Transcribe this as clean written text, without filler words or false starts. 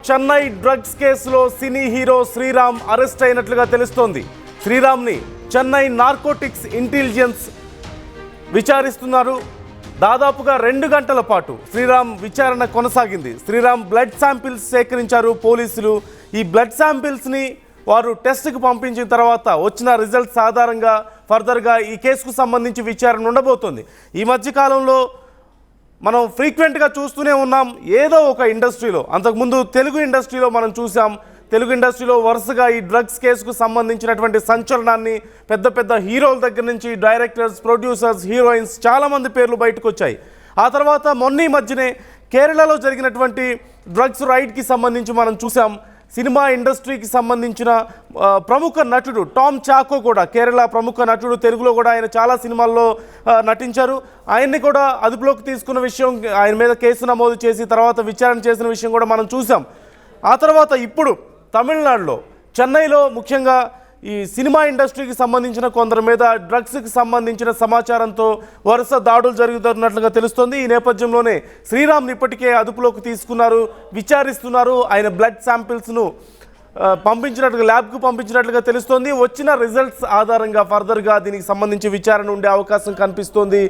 Chennai drugs కేసులో cine hero Sriram arrest అయినట్లుగా తెలుస్తోంది. శ్రీరామ్ని Chennai narcotics intelligence విచారిస్తున్నారు. దాదాపుగా 2 గంటల పాటు శ్రీరామ్ విచారణ కొనసాగింది. శ్రీరామ్ బ్లడ్ శాంపిల్స్ సేకరించారు పోలీసులు. ఈ బ్లడ్ శాంపిల్స్ని వారు టెస్ట్కి పంపించిన తర్వాత వచ్చిన రిజల్ట్స్ ఆధారంగా ఫర్దర్గా ఈ కేసుకు సంబంధించి విచారణ ఉండబోతోంది. ఈ మధ్యకాలంలో మనం ఫ్రీక్వెంట్గా చూస్తూనే ఉన్నాం, ఏదో ఒక ఇండస్ట్రీలో, అంతకుముందు తెలుగు ఇండస్ట్రీలో మనం చూసాం. తెలుగు ఇండస్ట్రీలో వరుసగా ఈ డ్రగ్స్ కేసుకు సంబంధించినటువంటి సంచలనాన్ని పెద్ద పెద్ద హీరోల దగ్గర నుంచి డైరెక్టర్స్, ప్రొడ్యూసర్స్, హీరోయిన్స్ చాలామంది పేర్లు బయటకు వచ్చాయి. ఆ తర్వాత మొన్న ఈ మధ్యనే కేరళలో జరిగినటువంటి డ్రగ్స్ రైడ్కి సంబంధించి మనం చూసాం. సినిమా ఇండస్ట్రీకి సంబంధించిన ప్రముఖ నటుడు టామ్ చాకో కూడా, కేరళ ప్రముఖ నటుడు, తెలుగులో కూడా ఆయన చాలా సినిమాల్లో నటించారు. ఆయన్ని కూడా అదుపులోకి తీసుకున్న విషయం, ఆయన మీద కేసు నమోదు చేసి తర్వాత విచారణ చేసిన విషయం కూడా మనం చూసాం. ఆ తర్వాత ఇప్పుడు తమిళనాడులో చెన్నైలో ముఖ్యంగా ఈ సినిమా ఇండస్ట్రీకి సంబంధించిన కొందరి మీద డ్రగ్స్కి సంబంధించిన సమాచారంతో వరుస దాడులు జరుగుతున్నట్లుగా తెలుస్తోంది. ఈ నేపథ్యంలోనే శ్రీరామ్ని ఇప్పటికే అదుపులోకి తీసుకున్నారు, విచారిస్తున్నారు. ఆయన బ్లడ్ శాంపిల్స్ను పంపించినట్లుగా, ల్యాబ్కు పంపించినట్లుగా తెలుస్తోంది. వచ్చిన రిజల్ట్స్ ఆధారంగా ఫర్దర్గా దీనికి సంబంధించి విచారణ ఉండే అవకాశం కనిపిస్తోంది.